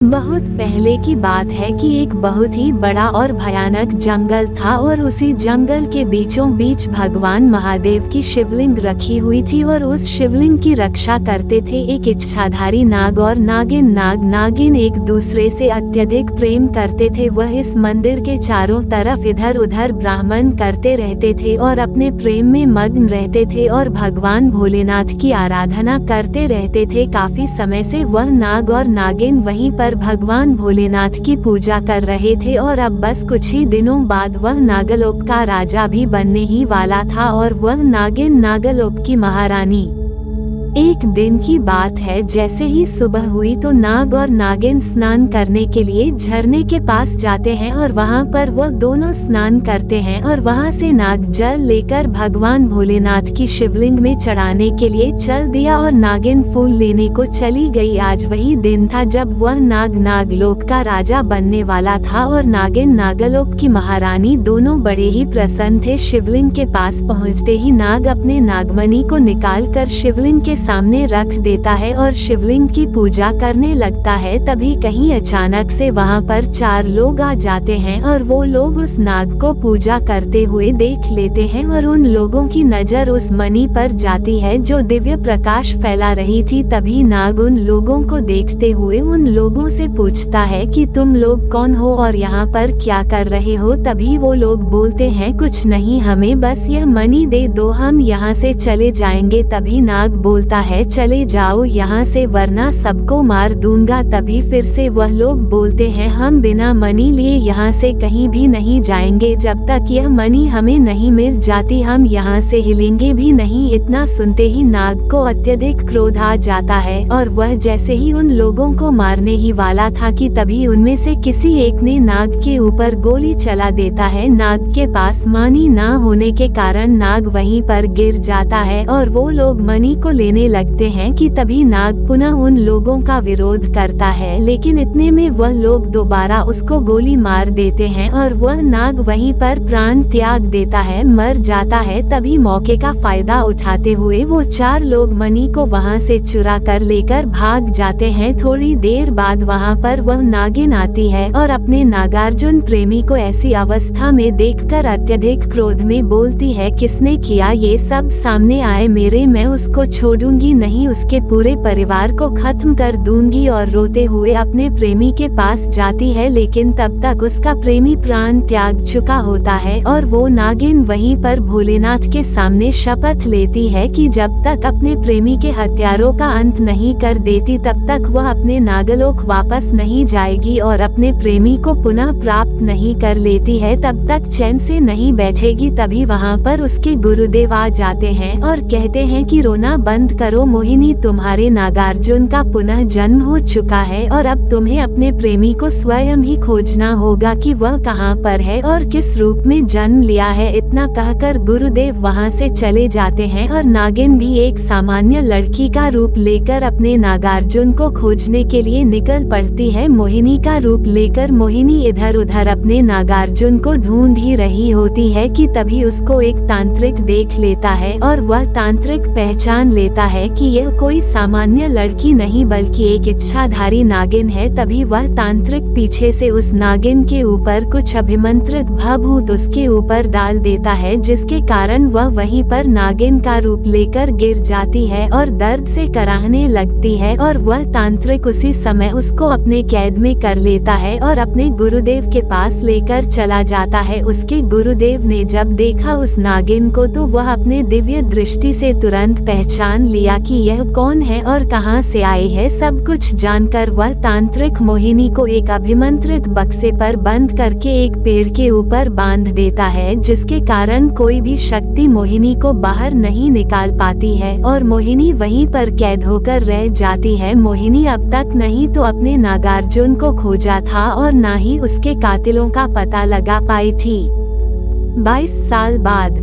बहुत पहले की बात है कि एक बहुत ही बड़ा और भयानक जंगल था और उसी जंगल के बीचों बीच भगवान महादेव की शिवलिंग रखी हुई थी और उस शिवलिंग की रक्षा करते थे एक इच्छाधारी नाग और नागिन। नागिन एक दूसरे से अत्यधिक प्रेम करते थे। वह इस मंदिर के चारों तरफ इधर उधर ब्राह्मण करते रहते थे और अपने प्रेम में मग्न रहते थे और भगवान भोलेनाथ की आराधना करते रहते थे। काफी समय से वह नाग और नागिन वहीं पर भगवान भोलेनाथ की पूजा कर रहे थे और अब बस कुछ ही दिनों बाद वह नागलोक का राजा भी बनने ही वाला था और वह नागिन नागलोक की महारानी। एक दिन की बात है, जैसे ही सुबह हुई तो नाग और नागिन स्नान करने के लिए झरने के पास जाते हैं और वहां पर वह दोनों स्नान करते हैं और वहां से नाग जल लेकर भगवान भोलेनाथ की शिवलिंग में चढ़ाने के लिए चल दिया और नागिन फूल लेने को चली गई। आज वही दिन था जब वह नाग नागलोक का राजा बनने वाला था और नागिन नागलोक की महारानी। दोनों बड़े ही प्रसन्न थे। शिवलिंग के पास पहुँचते ही नाग अपने नागमणि को निकाल कर शिवलिंग के सामने रख देता है और शिवलिंग की पूजा करने लगता है। तभी कहीं अचानक से वहां पर 4 लोग आ जाते हैं और वो लोग उस नाग को पूजा करते हुए देख लेते हैं और उन लोगों की नजर उस मणि पर जाती है जो दिव्य प्रकाश फैला रही थी। तभी नाग उन लोगों को देखते हुए उन लोगों से पूछता है कि तुम लोग कौन हो और यहाँ पर क्या कर रहे हो। तभी वो लोग बोलते हैं, कुछ नहीं, हमें बस यह मणि दे दो, हम यहाँ से चले जाएंगे। तभी नाग बोलता है, चले जाओ यहाँ से वरना सबको मार दूंगा। तभी फिर से वह लोग बोलते हैं, हम बिना मणि लिए यहाँ से कहीं भी नहीं जाएंगे, जब तक यह मणि हमें नहीं मिल जाती हम यहाँ से हिलेंगे भी नहीं। इतना सुनते ही नाग को अत्यधिक क्रोध आ जाता है और वह जैसे ही उन लोगों को मारने ही वाला था कि तभी उनमें से किसी एक ने नाग के ऊपर गोली चला देता है। नाग के पास मणि ना होने के कारण नाग वहीं पर गिर जाता है और वो लोग मणि को लेने लगते हैं कि तभी नाग पुनः उन लोगों का विरोध करता है, लेकिन इतने में वह लोग दोबारा उसको गोली मार देते हैं और वह नाग वहीं पर प्राण त्याग देता है, मर जाता है। तभी मौके का फायदा उठाते हुए वो 4 लोग मणि को वहां से चुरा कर लेकर भाग जाते हैं। थोड़ी देर बाद वहां पर वह नागिन आती है और अपने नागार्जुन प्रेमी को ऐसी अवस्था में देखकर अत्यधिक क्रोध में बोलती है, किसने किया ये सब, सामने आए मेरे, मैं उसको छोड़ूंगी नहीं, उसके पूरे परिवार को खत्म कर दूंगी। और रोते हुए अपने प्रेमी के पास जाती है, लेकिन तब तक उसका प्रेमी प्राण त्याग चुका होता है और वो नागिन वहीं पर भोलेनाथ के सामने शपथ लेती है कि जब तक अपने प्रेमी के हत्यारों का अंत नहीं कर देती तब तक वह अपने नागलोक वापस नहीं जाएगी और अपने प्रेमी को पुनः प्राप्त नहीं कर लेती है तब तक चैन से नहीं बैठेगी। तभी वहाँ पर उसके गुरुदेव आ जाते हैं और कहते हैं कि रोना बंद करो मोहिनी, तुम्हारे नागार्जुन का पुनः जन्म हो चुका है और अब तुम्हें अपने प्रेमी को स्वयं ही खोजना होगा कि वह कहाँ पर है और किस रूप में जन्म लिया है। इतना कहकर गुरुदेव वहाँ से चले जाते हैं और नागिन भी एक सामान्य लड़की का रूप लेकर अपने नागार्जुन को खोजने के लिए निकल पड़ती है। मोहिनी का रूप लेकर मोहिनी इधर उधर अपने नागार्जुन को ढूंढ ही रही होती है कि तभी उसको एक तांत्रिक देख लेता है और वह तांत्रिक पहचान लेता है कि यह कोई सामान्य लड़की नहीं बल्कि एक इच्छाधारी नागिन है। तभी वह तांत्रिक पीछे से उस नागिन के ऊपर कुछ अभिमंत्रित भभूत उसके ऊपर डाल देता है, जिसके कारण वह वहीं पर नागिन का रूप लेकर गिर जाती है और दर्द से कराहने लगती है और वह तांत्रिक उसी समय उसको अपने कैद में कर लेता है और अपने गुरुदेव के पास लेकर चला जाता है। उसके गुरुदेव ने जब देखा उस नागिन को तो वह अपने दिव्य दृष्टि से तुरंत पहचान लिया कि यह कौन है और कहां से आई है। सब कुछ जानकर वह तांत्रिक मोहिनी को एक अभिमंत्रित बक्से पर बंद करके एक पेड़ के ऊपर बांध देता है, जिसके कारण कोई भी शक्ति मोहिनी को बाहर नहीं निकाल पाती है और मोहिनी वहीं पर कैद होकर रह जाती है। मोहिनी अब तक नहीं तो अपने नागार्जुन को खोजा था और ना ही उसके कातिलों का पता लगा पाई थी। 22 साल बाद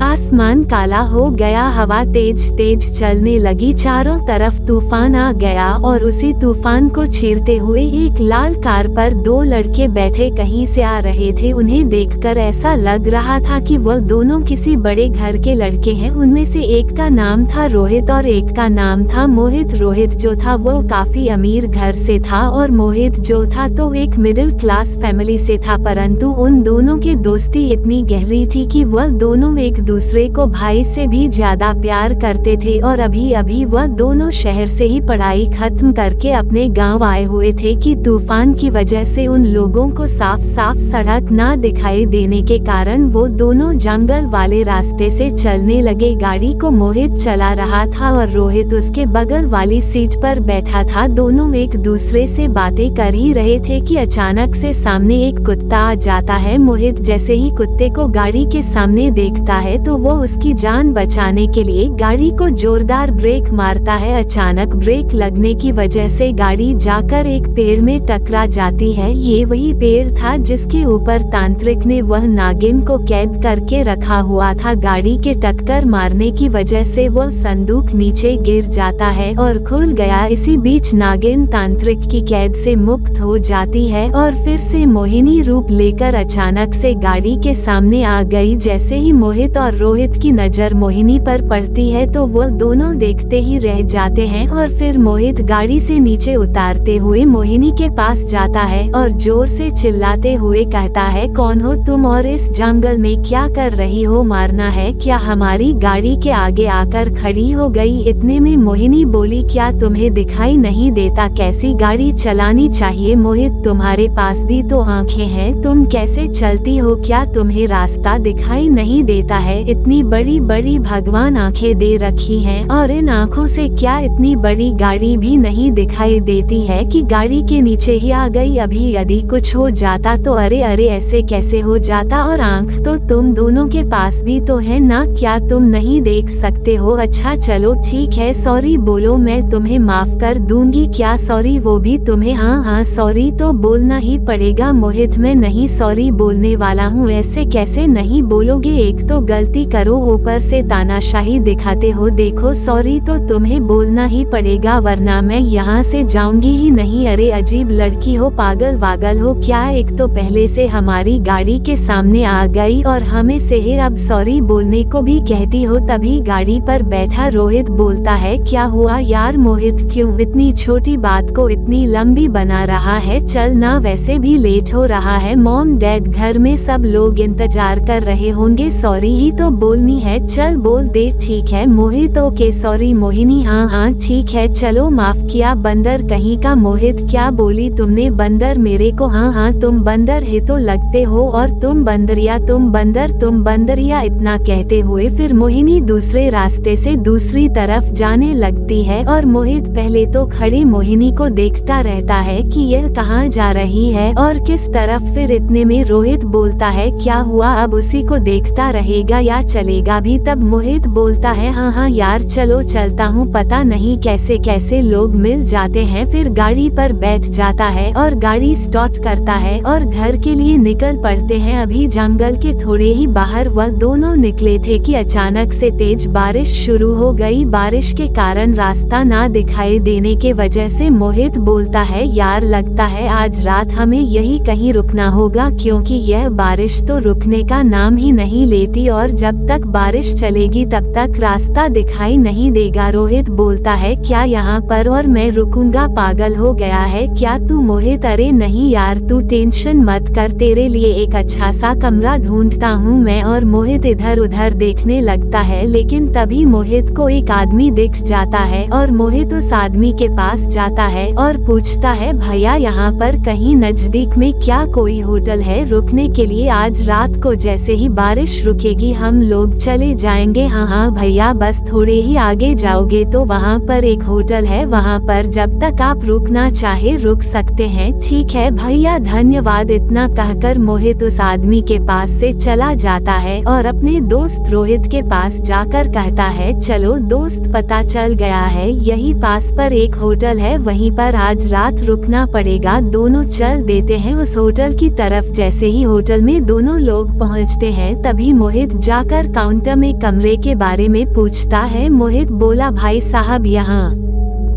आसमान काला हो गया, हवा तेज तेज चलने लगी, चारों तरफ तूफान आ गया और उसी तूफान को चीरते हुए एक लाल कार पर दो लड़के बैठे कहीं से आ रहे थे। उन्हें देखकर ऐसा लग रहा था कि वह दोनों किसी बड़े घर के लड़के हैं। उनमें से एक का नाम था रोहित और एक का नाम था मोहित। रोहित जो था वो काफी अमीर घर से था और मोहित जो था तो एक मिडिल क्लास फैमिली से था, परंतु उन दोनों की दोस्ती इतनी गहरी थी कि वह दोनों एक दूसरे को भाई से भी ज्यादा प्यार करते थे। और अभी अभी वह दोनों शहर से ही पढ़ाई खत्म करके अपने गांव आए हुए थे कि तूफान की वजह से उन लोगों को साफ साफ सड़क ना दिखाई देने के कारण वो दोनों जंगल वाले रास्ते से चलने लगे। गाड़ी को मोहित चला रहा था और रोहित उसके बगल वाली सीट पर बैठा था। दोनों एक दूसरे से बातें कर ही रहे थे कि अचानक से सामने एक कुत्ता आ जाता है। मोहित जैसे ही कुत्ते को गाड़ी के सामने देखता है तो वो उसकी जान बचाने के लिए गाड़ी को जोरदार ब्रेक मारता है। अचानक ब्रेक लगने की वजह से गाड़ी जाकर एक पेड़ में टकरा जाती है। ये वही पेड़ था जिसके ऊपर तांत्रिक ने वह नागिन को कैद करके रखा हुआ था। गाड़ी के टक्कर मारने की वजह से वह संदूक नीचे गिर जाता है और खुल गया। इसी बीच नागिन तांत्रिक की कैद से मुक्त हो जाती है और फिर से मोहिनी रूप लेकर अचानक से गाड़ी के सामने आ गई। जैसे ही मोहित और रोहित की नजर मोहिनी पर पड़ती है तो वह दोनों देखते ही रह जाते हैं और फिर मोहित गाड़ी से नीचे उतारते हुए मोहिनी के पास जाता है और जोर से चिल्लाते हुए कहता है, कौन हो तुम और इस जंगल में क्या कर रही हो? मारना है क्या? हमारी गाड़ी के आगे आकर खड़ी हो गई। इतने में मोहिनी बोली, क्या तुम्हें दिखाई नहीं देता कैसी गाड़ी चलानी चाहिए? मोहित, तुम्हारे पास भी तो आँखें हैं, तुम कैसे चलती हो? क्या तुम्हें रास्ता दिखाई नहीं देता है? इतनी बड़ी बड़ी भगवान आंखें दे रखी हैं और इन आंखों से क्या इतनी बड़ी गाड़ी भी नहीं दिखाई देती है कि गाड़ी के नीचे ही आ गई? अभी यदि कुछ हो जाता तो? अरे अरे ऐसे कैसे हो जाता? और आंख तो तुम दोनों के पास भी तो है ना, क्या तुम नहीं देख सकते हो? अच्छा चलो ठीक है, सॉरी बोलो, मैं तुम्हें माफ कर दूंगी। क्या सॉरी? वो भी तुम्हें? हाँ हाँ सॉरी तो बोलना ही पड़ेगा। मोहित, मैं नहीं सॉरी बोलने वाला हूँ। ऐसे कैसे नहीं बोलोगे? एक तो गलती करो ऊपर से तानाशाही दिखाते हो। देखो सॉरी तो तुम्हें बोलना ही पड़ेगा वरना मैं यहाँ से जाऊंगी ही नहीं। अरे अजीब लड़की हो, पागल वागल हो क्या? एक तो पहले से हमारी गाड़ी के सामने आ गई और हमें से ही अब सॉरी बोलने को भी कहती हो। तभी गाड़ी पर बैठा रोहित बोलता है, क्या हुआ यार मोहित, क्यों इतनी छोटी बात को इतनी लंबी बना रहा है? चल ना, वैसे भी लेट हो रहा है। मॉम डैड घर में सब लोग इंतजार कर रहे होंगे। सॉरी ही तो बोलनी है, चल बोल दे। ठीक है मोहित, ओके सॉरी। मोहिनी, हाँ हाँ ठीक है, चलो माफ किया। बंदर कहीं का। मोहित, क्या बोली तुमने? बंदर मेरे को? हाँ हाँ तुम बंदर ही तो लगते हो। और तुम बंदरिया, तुम बंदर, तुम बंदरिया। इतना कहते हुए फिर मोहिनी दूसरे रास्ते से दूसरी तरफ जाने लगती है और मोहित पहले तो खड़ी मोहिनी को देखता रहता है कि यह कहाँ जा रही है और किस तरफ। फिर इतने में रोहित बोलता है, क्या हुआ? अब उसी को देखता रहेगा या चलेगा भी? तब मोहित बोलता है, हाँ हाँ यार चलो चलता हूँ। पता नहीं कैसे कैसे लोग मिल जाते हैं। फिर गाड़ी पर बैठ जाता है और गाड़ी स्टार्ट करता है और घर के लिए निकल पड़ते हैं। अभी जंगल के थोड़े ही बाहर वह दोनों निकले थे कि अचानक से तेज बारिश शुरू हो गई। बारिश के कारण रास्ता ना दिखाई देने के वजह से मोहित बोलता है, यार लगता है आज रात हमें यही कहीं रुकना होगा क्योंकि यह बारिश तो रुकने का नाम ही नहीं लेती और जब तक बारिश चलेगी तब तक रास्ता दिखाई नहीं देगा। रोहित बोलता है, क्या यहाँ पर और मैं रुकूंगा? पागल हो गया है क्या तू? मोहित, अरे नहीं यार तू टेंशन मत कर, तेरे लिए एक अच्छा सा कमरा ढूंढता हूँ मैं। और मोहित इधर उधर देखने लगता है लेकिन तभी मोहित को एक आदमी दिख जाता है और मोहित उस आदमी के पास जाता है और पूछता है, भैया यहाँ पर कहीं नजदीक में क्या कोई होटल है रुकने के लिए? आज रात को जैसे ही बारिश रुकेगी हम लोग चले जाएंगे। हाँ हाँ भैया, बस थोड़े ही आगे जाओगे तो वहाँ पर एक होटल है, वहाँ पर जब तक आप रुकना चाहे रुक सकते हैं। ठीक है भैया, धन्यवाद। इतना कहकर मोहित उस आदमी के पास से चला जाता है और अपने दोस्त रोहित के पास जाकर कहता है, चलो दोस्त पता चल गया है, यही पास पर एक होटल है, वहीं पर आज रात रुकना पड़ेगा। दोनों चल देते हैं उस होटल की तरफ। जैसे ही होटल में दोनों लोग पहुंचते हैं तभी मोहित जाकर काउंटर में कमरे के बारे में पूछता है। मोहित बोला, भाई साहब यहाँ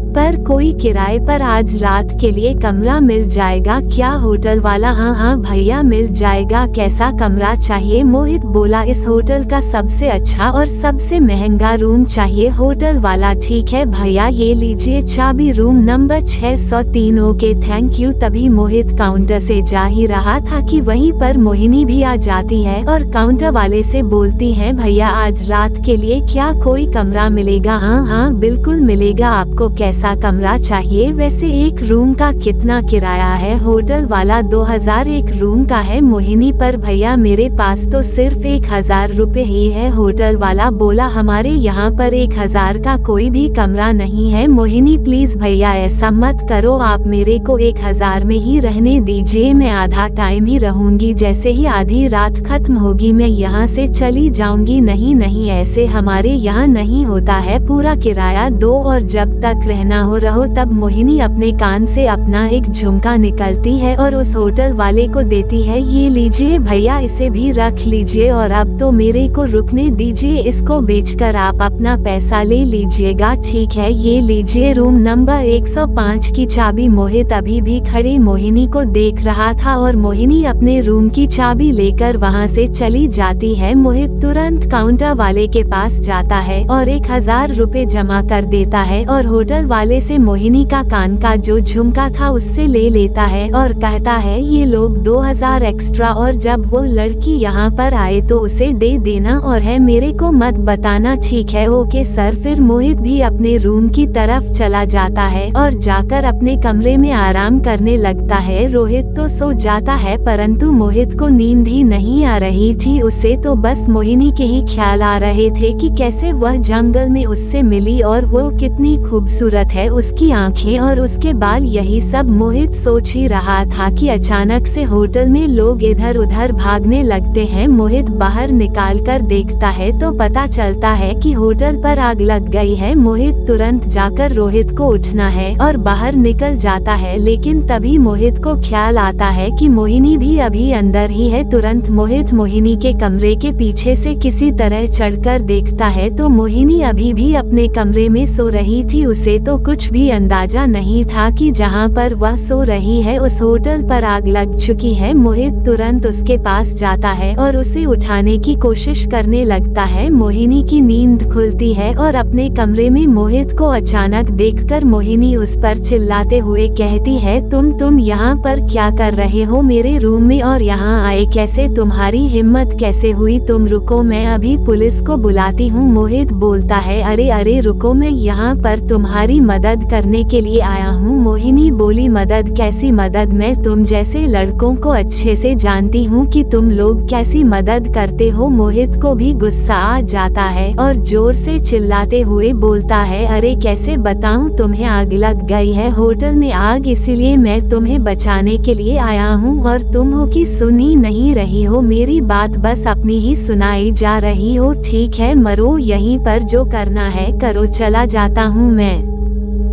पर कोई किराए पर आज रात के लिए कमरा मिल जाएगा क्या? होटल वाला, हाँ भैया मिल जाएगा। कैसा कमरा चाहिए? मोहित बोला, इस होटल का सबसे अच्छा और सबसे महंगा रूम चाहिए। होटल वाला, ठीक है भैया ये लीजिए चाबी, room number 603। Okay thank you. तभी मोहित काउंटर से जा ही रहा था कि वहीं पर मोहिनी भी आ जाती है और काउंटर वाले से बोलती है, भैया आज रात के लिए क्या कोई कमरा मिलेगा? हाँ बिल्कुल मिलेगा। आपको कैसा कमरा चाहिए? वैसे एक रूम का कितना किराया है? होटल वाला, 2000 एक रूम का है। मोहिनी, पर भैया मेरे पास तो सिर्फ 1000 रुपए ही है। होटल वाला बोला, हमारे यहाँ पर 1000 का कोई भी कमरा नहीं है। मोहिनी, प्लीज भैया ऐसा मत करो, आप मेरे को 1000 में ही रहने दीजिए। मैं आधा टाइम ही रहूंगी, जैसे ही आधी रात खत्म होगी मैं यहाँ से चली जाऊंगी। नहीं ऐसे हमारे यहाँ नहीं होता है, पूरा किराया दो और जब तक रहना हो रहो। तब मोहिनी अपने कान से अपना एक झुमका निकलती है और उस होटल वाले को देती है। ये लीजिए भैया, इसे भी रख लीजिए और अब तो मेरे को रुकने दीजिए, इसको बेचकर आप अपना पैसा ले लीजिएगा। ठीक है ये लीजिए रूम नंबर 105 की चाबी। मोहित अभी भी खड़ी मोहिनी को देख रहा था और मोहिनी अपने रूम की चाबी लेकर वहाँ से चली जाती है। मोहित तुरंत काउंटर वाले के पास जाता है और 1000 रुपए जमा कर देता है और होटल वाले से मोहिनी का कान का जो झुमका था उससे ले लेता है और कहता है, ये लोग 2000 एक्स्ट्रा, और जब वो लड़की यहाँ पर आए तो उसे दे देना और है मेरे को मत बताना। ठीक है ओके सर। फिर मोहित भी अपने रूम की तरफ चला जाता है और जाकर अपने कमरे में आराम करने लगता है। रोहित तो सो जाता है परंतु मोहित को नींद ही नहीं आ रही थी। उसे तो बस मोहिनी के ही ख्याल आ रहे थे कि कैसे वह जंगल में उससे मिली और वो कितनी खूबसूरत है, उसकी आंखें और उसके बाल, यही सब मोहित सोच ही रहा था कि अचानक से होटल में लोग इधर उधर भागने लगते हैं। मोहित बाहर निकाल कर देखता है तो पता चलता है कि होटल पर आग लग गई है। मोहित तुरंत जाकर रोहित को उठना है और बाहर निकल जाता है, लेकिन तभी मोहित को ख्याल आता है कि मोहिनी भी अभी अंदर ही है। तुरंत मोहित मोहिनी के कमरे के पीछे से किसी तरह चढ़कर देखता है तो मोहिनी अभी भी अपने कमरे में सो रही थी। उसे तो कुछ भी अंदाजा नहीं था कि जहां पर वह सो रही है उस होटल पर आग लग चुकी है। मोहित तुरंत उसके पास जाता है और उसे उठाने की कोशिश करने लगता है। मोहिनी की नींद खुलती है और अपने कमरे में मोहित को अचानक देखकर मोहिनी उस पर चिल्लाते हुए कहती है, तुम यहाँ पर क्या कर रहे हो मेरे रूम में, और यहाँ आए कैसे? तुम्हारी हिम्मत कैसे हुई? तुम रुको, मैं अभी पुलिस को बुलाती हूँ। मोहित बोलता है, अरे रुको, मैं यहाँ पर तुम्हारी मदद करने के लिए आया हूँ। मोहिनी बोली, मदद? कैसी मदद? मैं तुम जैसे लड़कों को अच्छे से जानती हूँ कि तुम लोग कैसी मदद करते हो। मोहित को भी गुस्सा आ जाता है और जोर से चिल्लाते हुए बोलता है, अरे कैसे बताऊँ तुम्हें, आग लग गई है होटल में आग, इसीलिए मैं तुम्हें बचाने के लिए आया हूँ और तुम हो कि सुन ही नहीं रही हो मेरी बात, बस अपनी ही सुनाई जा रही हो। ठीक है मरो यहीं पर, जो करना है करो, चला जाता हूँ मैं।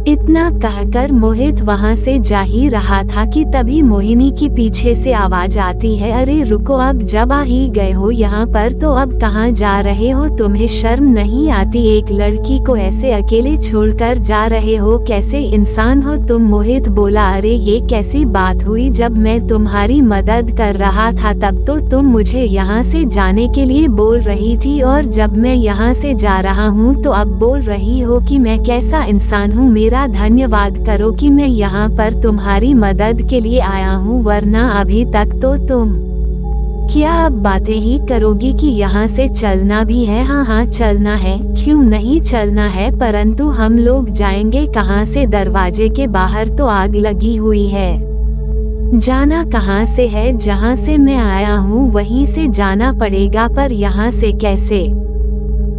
इतना कहकर मोहित वहां से जा ही रहा था कि तभी मोहिनी की पीछे से आवाज आती है, अरे रुको, अब जब आ ही गए हो यहाँ पर तो अब कहाँ जा रहे हो? तुम्हें शर्म नहीं आती? एक लड़की को ऐसे अकेले छोड़कर जा रहे हो, कैसे इंसान हो तुम? मोहित बोला, अरे ये कैसी बात हुई, जब मैं तुम्हारी मदद कर रहा था तब तो तुम मुझे यहाँ से जाने के लिए बोल रही थी, और जब मैं यहाँ से जा रहा हूँ तो अब बोल रही हो कि मैं कैसा इंसान हूँ? मेरा धन्यवाद करो कि मैं यहाँ पर तुम्हारी मदद के लिए आया हूँ, वरना अभी तक तो तुम क्या अब बातें ही करोगी कि यहाँ से चलना भी है? हाँ चलना है, क्यों नहीं चलना है, परंतु हम लोग जाएंगे कहाँ से? दरवाजे के बाहर तो आग लगी हुई है, जाना कहाँ से है? जहाँ से मैं आया हूँ वहीं से जाना पड़ेगा, पर यहाँ से कैसे?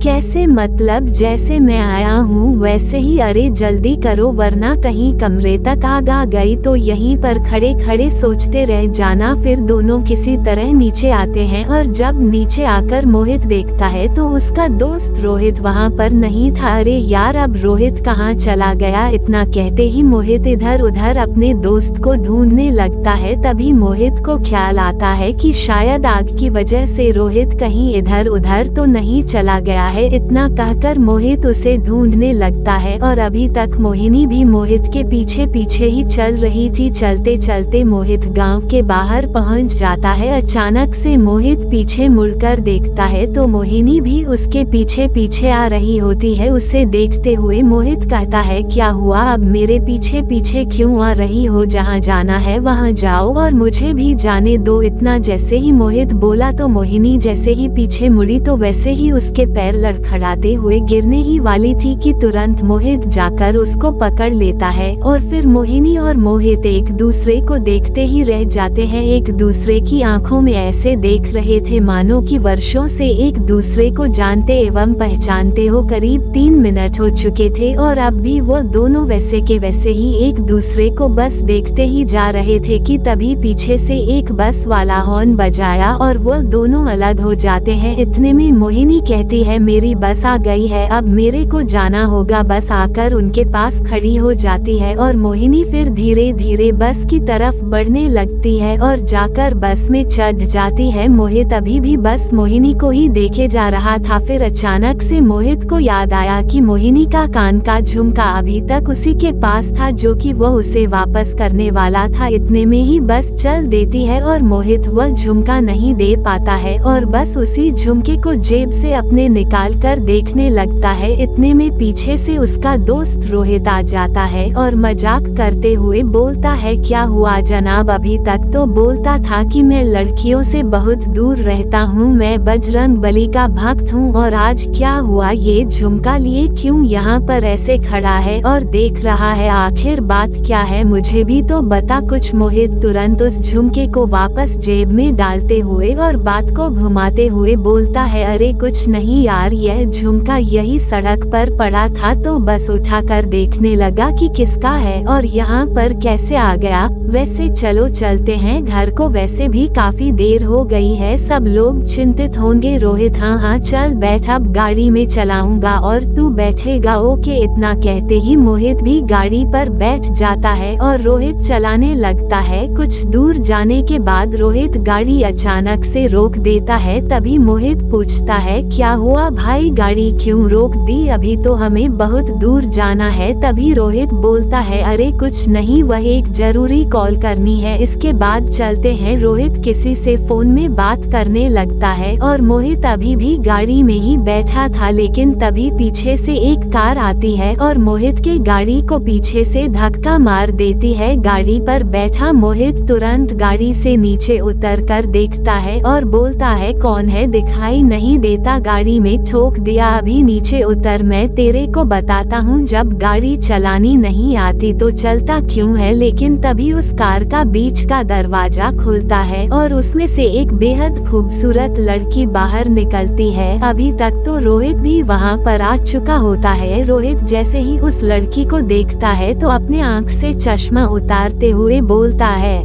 कैसे मतलब? जैसे मैं आया हूँ वैसे ही। अरे जल्दी करो वरना कहीं कमरे तक आग आ गई तो यहीं पर खड़े खड़े सोचते रह जाना। फिर दोनों किसी तरह नीचे आते हैं और जब नीचे आकर मोहित देखता है तो उसका दोस्त रोहित वहाँ पर नहीं था। अरे यार अब रोहित कहाँ चला गया? इतना कहते ही मोहित इधर उधर अपने दोस्त को ढूंढने लगता है। तभी मोहित को ख्याल आता है कि शायद आग की वजह से रोहित कहीं इधर उधर तो नहीं चला गया है। इतना कहकर मोहित उसे ढूंढने लगता है और अभी तक मोहिनी भी मोहित के पीछे पीछे ही चल रही थी। चलते चलते मोहित गांव के बाहर पहुंच जाता है। अचानक से मोहित पीछे मुड़कर देखता है तो मोहिनी भी उसके पीछे पीछे आ रही होती है। उसे देखते हुए मोहित कहता है क्या हुआ, अब मेरे पीछे पीछे क्यों आ रही हो? जहाँ जाना है वहाँ जाओ और मुझे भी जाने दो। इतना जैसे ही मोहित बोला तो मोहिनी जैसे ही पीछे मुड़ी तो वैसे ही उसके पैर लड़खड़ाते हुए गिरने ही वाली थी कि तुरंत मोहित जाकर उसको पकड़ लेता है और फिर मोहिनी और मोहित एक दूसरे को देखते ही रह जाते हैं। एक दूसरे की आंखों में ऐसे देख रहे थे मानो कि वर्षों से एक दूसरे को जानते एवं पहचानते हो। करीब 3 मिनट हो चुके थे और अब भी वो दोनों वैसे के वैसे ही एक दूसरे को बस देखते ही जा रहे थे कि तभी पीछे से एक बस वाला हॉर्न बजाया और वो दोनों अलग हो जाते हैं। इतने में मोहिनी कहती है मेरी बस आ गई है, अब मेरे को जाना होगा। बस आकर उनके पास खड़ी हो जाती है और मोहिनी फिर धीरे धीरे बस की तरफ बढ़ने लगती है और जाकर बस में चढ़ जाती है। मोहित अभी भी बस मोहिनी को ही देखे जा रहा था। फिर अचानक से मोहित को याद आया कि मोहिनी का कान का झुमका अभी तक उसी के पास था जो कि वो उसे वापस करने वाला था। इतने में ही बस चल देती है और मोहित वह झुमका नहीं दे पाता है और बस उसी झुमके को जेब से अपने निकाल कर देखने लगता है। इतने में पीछे से उसका दोस्त रोहित आ जाता है और मजाक करते हुए बोलता है क्या हुआ जनाब, अभी तक तो बोलता था कि मैं लड़कियों से बहुत दूर रहता हूँ, मैं बजरंगबली का भक्त हूँ और आज क्या हुआ? ये झुमका लिए क्यों यहाँ पर ऐसे खड़ा है और देख रहा है? आखिर बात क्या है, मुझे भी तो बता कुछ। मोहित तुरंत उस झुमके को वापस जेब में डालते हुए और बात को घुमाते हुए बोलता है अरे कुछ नहीं यार, यह झुमका यही सड़क पर पड़ा था तो बस उठाकर देखने लगा कि किसका है और यहाँ पर कैसे आ गया। वैसे चलो चलते हैं घर को, वैसे भी काफी देर हो गई है, सब लोग चिंतित होंगे। रोहित हाँ हाँ चल बैठ, अब गाड़ी में चलाऊंगा और तू बैठेगा ओके। इतना कहते ही मोहित भी गाड़ी पर बैठ जाता है और रोहित चलाने लगता है। कुछ दूर जाने के बाद रोहित गाड़ी अचानक से रोक देता है। तभी मोहित पूछता है क्या हुआ भाई, गाड़ी क्यों रोक दी? अभी तो हमें बहुत दूर जाना है। तभी रोहित बोलता है अरे कुछ नहीं, वह एक जरूरी कॉल करनी है, इसके बाद चलते हैं। रोहित किसी से फोन में बात करने लगता है और मोहित अभी भी गाड़ी में ही बैठा था लेकिन तभी पीछे से एक कार आती है और मोहित के गाड़ी को पीछे से धक्का मार देती है। गाड़ी पर बैठा मोहित तुरंत गाड़ी से नीचे उतर कर देखता है और बोलता है कौन है, दिखाई नहीं देता? गाड़ी में ठोक दिया, अभी नीचे उतर, मैं तेरे को बताता हूँ। जब गाड़ी चलानी नहीं आती तो चलता क्यों है? लेकिन तभी उस कार का बीच का दरवाजा खुलता है और उसमें से एक बेहद खूबसूरत लड़की बाहर निकलती है। अभी तक तो रोहित भी वहाँ पर आ चुका होता है। रोहित जैसे ही उस लड़की को देखता है तो अपने आँख से चश्मा उतारते हुए बोलता है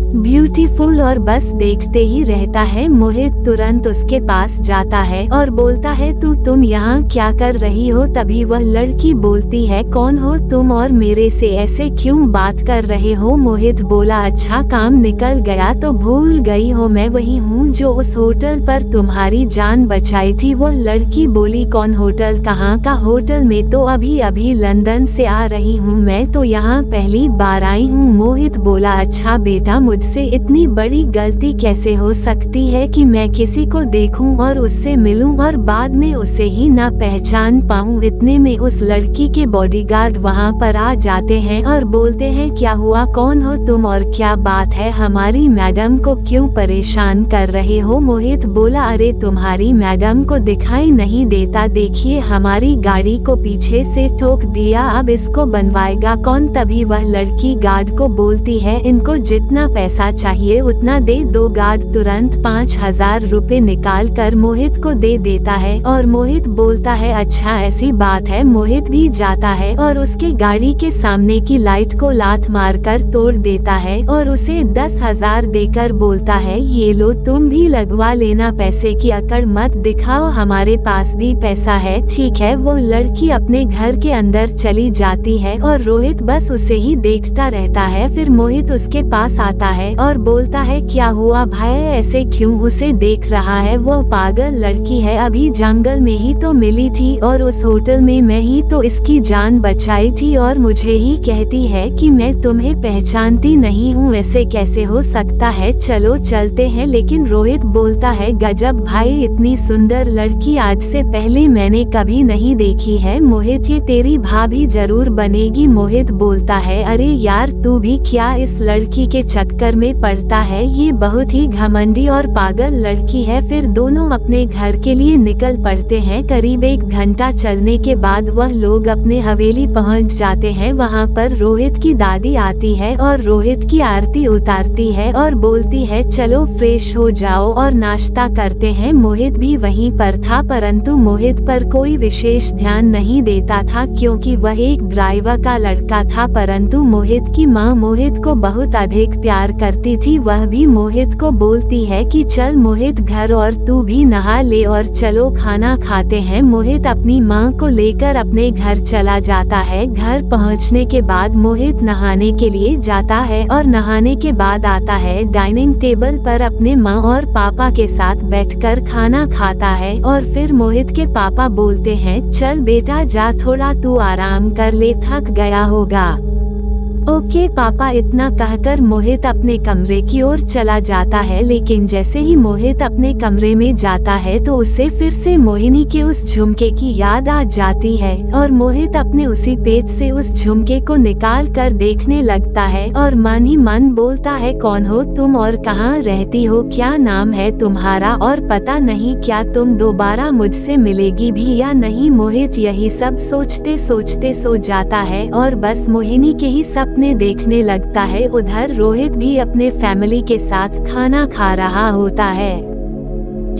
ब्यूटीफुल और बस देखते ही रहता है। मोहित तुरंत उसके पास जाता है और बोलता है तुम यहाँ क्या कर रही हो? तभी वह लड़की बोलती है कौन हो तुम और मेरे से ऐसे क्यों बात कर रहे हो? मोहित बोला अच्छा काम निकल गया तो भूल गई हो, मैं वही हूँ जो उस होटल पर तुम्हारी जान बचाई थी। वो लड़की बोली कौन होटल, कहाँ का होटल? में तो अभी अभी लंदन से आ रही हूँ, मैं तो यहाँ पहली बार आई हूँ। मोहित बोला अच्छा बेटा, मुझसे इतनी बड़ी गलती कैसे हो सकती है कि मैं किसी को देखूं और उससे मिलूं और बाद में उसे ही ना पहचान पाऊं। इतने में उस लड़की के बॉडीगार्ड वहां पर आ जाते हैं और बोलते हैं क्या हुआ, कौन हो तुम और क्या बात है, हमारी मैडम को क्यों परेशान कर रहे हो? मोहित बोला अरे तुम्हारी मैडम को दिखाई नहीं देता, देखिए हमारी गाड़ी को पीछे से ठोक दिया, अब इसको बनवाएगा कौन? तभी वह लड़की गार्ड को बोलती है इनको जितना पैसा पैसा चाहिए उतना दे दो। गार्ड तुरंत 5,000 रुपए निकाल कर मोहित को दे देता है और मोहित बोलता है अच्छा ऐसी बात है। मोहित भी जाता है और उसके गाड़ी के सामने की लाइट को लात मारकर तोड़ देता है और उसे 10,000 देकर बोलता है ये लो तुम भी लगवा लेना, पैसे की अकड़ मत दिखाओ, हमारे पास भी पैसा है। ठीक है। वो लड़की अपने घर के अंदर चली जाती है और रोहित बस उसे ही देखता रहता है। फिर मोहित उसके पास आता है और बोलता है क्या हुआ भाई, ऐसे क्यों उसे देख रहा है, वो पागल लड़की है, अभी जंगल में ही तो मिली थी और उस होटल में मैं ही तो इसकी जान बचाई थी और मुझे ही कहती है कि मैं तुम्हें पहचानती नहीं हूँ, ऐसे कैसे हो सकता है, चलो चलते हैं। लेकिन रोहित बोलता है गजब भाई, इतनी सुंदर लड़की आज से पहले मैंने कभी नहीं देखी है। मोहित ये तेरी भाभी जरूर बनेगी। मोहित बोलता है अरे यार तू भी क्या इस लड़की के चक्कर में पड़ता है, ये बहुत ही घमंडी और पागल लड़की है। फिर दोनों अपने घर के लिए निकल पड़ते हैं। करीब 1 घंटा चलने के बाद वह लोग अपने हवेली पहुंच जाते हैं। वहां पर रोहित की दादी आती है और रोहित की आरती उतारती है और बोलती है चलो फ्रेश हो जाओ और नाश्ता करते हैं। मोहित भी वहीं पर था परंतु मोहित पर कोई विशेष ध्यान नहीं देता था क्योंकि वह एक ड्राइवर का लड़का था। परंतु मोहित की माँ मोहित को बहुत अधिक प्यार करती थी। वह भी मोहित को बोलती है कि चल मोहित घर और तू भी नहा ले और चलो खाना खाते हैं। मोहित अपनी माँ को लेकर अपने घर चला जाता है। घर पहुँचने के बाद मोहित नहाने के लिए जाता है और नहाने के बाद आता है, डाइनिंग टेबल पर अपने माँ और पापा के साथ बैठकर खाना खाता है और फिर मोहित के पापा बोलते हैं चल बेटा जा थोड़ा तू आराम कर ले, थक गया होगा। ओके पापा, इतना कहकर मोहित अपने कमरे की ओर चला जाता है। लेकिन जैसे ही मोहित अपने कमरे में जाता है तो उसे फिर से मोहिनी के उस झुमके की याद आ जाती है और मोहित अपने उसी पेट से उस झुमके को निकाल कर देखने लगता है और मन ही मन बोलता है कौन हो तुम और कहाँ रहती हो, क्या नाम है तुम्हारा और पता नहीं क्या तुम दोबारा मुझसे मिलेगी भी या नहीं। मोहित यही सब सोचते सोचते सो जाता है और बस मोहिनी के ही सपने देखने लगता है। उधर रोहित भी अपने फैमिली के साथ खाना खा रहा होता है।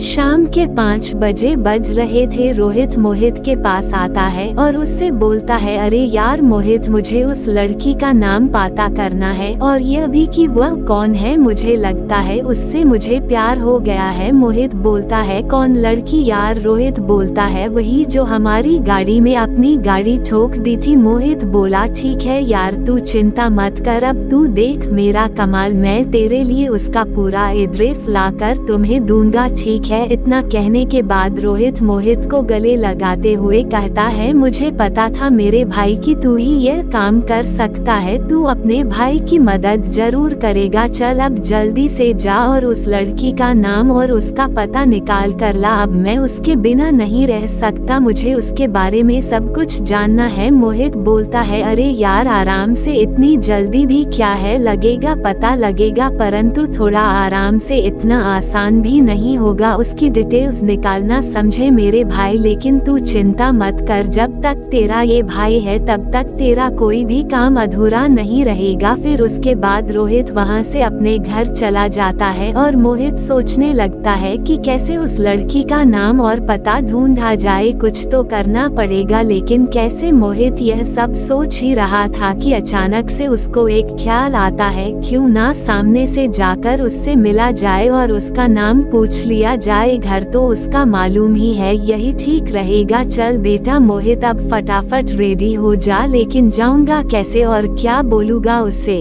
शाम के 5 बजे बज रहे थे। रोहित मोहित के पास आता है और उससे बोलता है अरे यार मोहित, मुझे उस लड़की का नाम पता करना है और यह भी कि वह कौन है, मुझे लगता है उससे मुझे प्यार हो गया है। मोहित बोलता है कौन लड़की यार। रोहित बोलता है वही जो हमारी गाड़ी में अपनी गाड़ी ठोक दी थी। मोहित बोला ठीक है यार तू चिंता मत कर, अब तू देख मेरा कमाल, मैं तेरे लिए उसका पूरा एड्रेस लाकर तुम्हें दूंगा, ठीक है। इतना कहने के बाद रोहित मोहित को गले लगाते हुए कहता है मुझे पता था मेरे भाई की तू ही यह काम कर सकता है, तू अपने भाई की मदद जरूर करेगा। चल अब जल्दी से जा और उस लड़की का नाम और उसका पता निकाल कर ला, अब मैं उसके बिना नहीं रह सकता, मुझे उसके बारे में सब कुछ जानना है। मोहित बोलता है अरे यार आराम से, इतनी जल्दी भी क्या है, लगेगा पता लगेगा, परंतु थोड़ा आराम से, इतना आसान भी नहीं होगा उसकी डिटेल्स निकालना, समझे मेरे भाई। लेकिन तू चिंता मत कर, जब तक तेरा ये भाई है तब तक तेरा कोई भी काम अधूरा नहीं रहेगा। फिर उसके बाद रोहित वहाँ से अपने घर चला जाता है और मोहित सोचने लगता है कि कैसे उस लड़की का नाम और पता ढूंढा जाए, कुछ तो करना पड़ेगा। लेकिन कैसे, मोहित यह सब सोच ही रहा था कि अचानक से उसको एक ख्याल आता है, क्यों ना सामने से जाकर उससे मिला जाए और उसका नाम पूछ लिया जाए, घर तो उसका मालूम ही है, यही ठीक रहेगा। चल बेटा मोहित अब फटाफट रेडी हो जा, लेकिन जाऊंगा कैसे और क्या बोलूंगा उससे।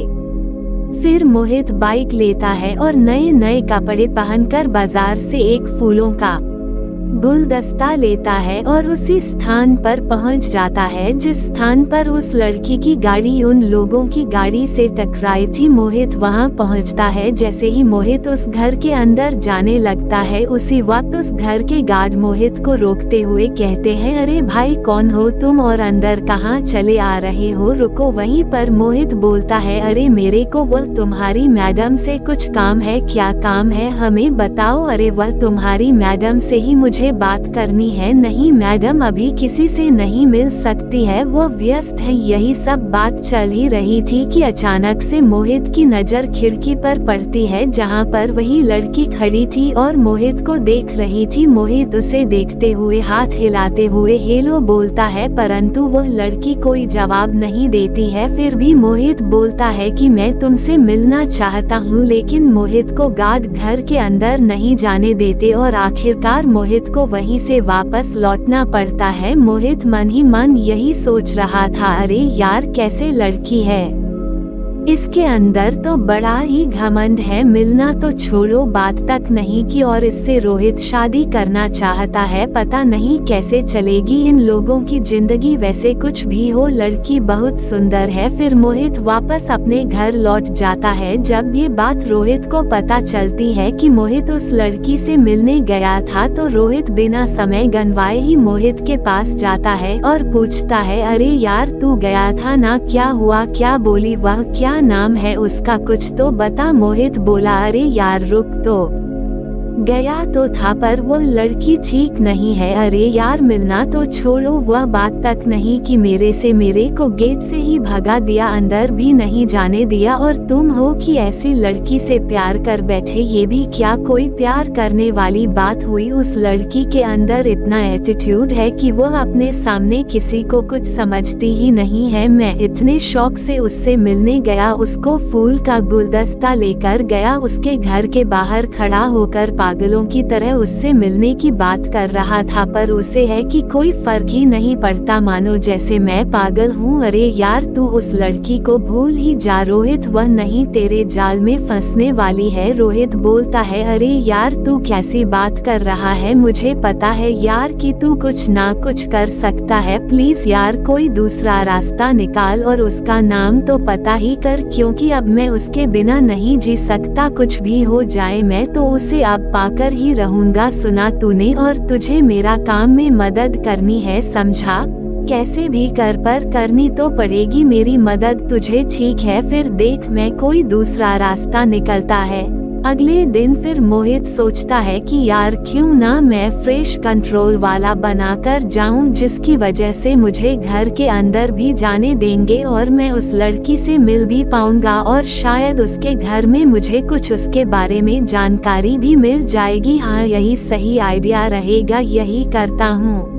फिर मोहित बाइक लेता है और नए नए कपड़े पहनकर बाजार से एक फूलों का गुलदस्ता लेता है और उसी स्थान पर पहुंच जाता है जिस स्थान पर उस लड़की की गाड़ी उन लोगों की गाड़ी से टकराई थी। मोहित वहां पहुंचता है। जैसे ही मोहित उस घर के अंदर जाने लगता है उसी वक्त उस घर के गार्ड मोहित को रोकते हुए कहते हैं अरे भाई कौन हो तुम और अंदर कहां चले आ रहे हो, रुको। वहीं पर मोहित बोलता है अरे मेरे को वह तुम्हारी मैडम से कुछ काम है। क्या काम है हमें बताओ। अरे वह तुम्हारी मैडम से ही मुझे मुझे बात करनी है। नहीं मैडम, अभी किसी से नहीं मिल सकती है, वो व्यस्त है। यही सब बात चल ही रही थी कि अचानक से मोहित की नज़र खिड़की पर पड़ती है, जहां पर वही लड़की खड़ी थी और मोहित को देख रही थी। मोहित उसे देखते हुए हाथ हिलाते हुए हेलो बोलता है, परंतु वो लड़की कोई जवाब नहीं देती है। फिर भी मोहित बोलता है कि मैं तुमसे मिलना चाहता हूँ, लेकिन मोहित को गार्ड घर के अंदर नहीं जाने देते और आखिरकार मोहित को वहीं से वापस लौटना पड़ता है। मोहित मन ही मन यही सोच रहा था, अरे यार कैसे लड़की है, इसके अंदर तो बड़ा ही घमंड है, मिलना तो छोड़ो बात तक नहीं की और इससे रोहित शादी करना चाहता है। पता नहीं कैसे चलेगी इन लोगों की जिंदगी। वैसे कुछ भी हो, लड़की बहुत सुंदर है। फिर मोहित वापस अपने घर लौट जाता है। जब ये बात रोहित को पता चलती है कि मोहित उस लड़की से मिलने गया था, तो रोहित बिना समय गंवाए ही मोहित के पास जाता है और पूछता है, अरे यार तू गया था ना, क्या हुआ, क्या बोली वह, क्या नाम है उसका, कुछ तो बता। मोहित बोला, अरे यार रुक तो, गया तो था पर वो लड़की ठीक नहीं है। अरे यार मिलना तो छोड़ो, वह बात तक नहीं कि मेरे को गेट से ही भगा दिया, अंदर भी नहीं जाने दिया, और तुम हो कि ऐसी लड़की से प्यार कर बैठे। ये भी क्या कोई प्यार करने वाली बात हुई। उस लड़की के अंदर इतना एटीट्यूड है कि वह अपने सामने किसी को कुछ समझती ही नहीं है। मैं इतने शौक से उससे मिलने गया, उसको फूल का गुलदस्ता लेकर गया, उसके घर के बाहर खड़ा होकर पागलों की तरह उससे मिलने की बात कर रहा था, पर उसे है कि कोई फर्क ही नहीं पड़ता, मानो जैसे मैं पागल हूँ। अरे यार तू उस लड़की को भूल ही जा रोहित, वह नहीं तेरे जाल में फंसने वाली है। रोहित बोलता है, अरे यार तू कैसी बात कर रहा है, मुझे पता है यार कि तू कुछ ना कुछ कर सकता है, प्लीज यार कोई दूसरा रास्ता निकाल और उसका नाम तो पता ही कर, क्योंकि अब मैं उसके बिना नहीं जी सकता। कुछ भी हो जाए मैं तो उसे अब पाकर ही रहूंगा। सुना तूने, और तुझे मेरा काम में मदद करनी है, समझा, कैसे भी कर पर करनी तो पड़ेगी मेरी मदद तुझे, ठीक है। फिर देख मैं कोई दूसरा रास्ता निकलता है। अगले दिन फिर मोहित सोचता है कि यार क्यों ना मैं फ्रेश कंट्रोल वाला बनाकर जाऊं, जिसकी वजह से मुझे घर के अंदर भी जाने देंगे और मैं उस लड़की से मिल भी पाऊंगा और शायद उसके घर में मुझे कुछ उसके बारे में जानकारी भी मिल जाएगी। हाँ यही सही आइडिया रहेगा, यही करता हूँ।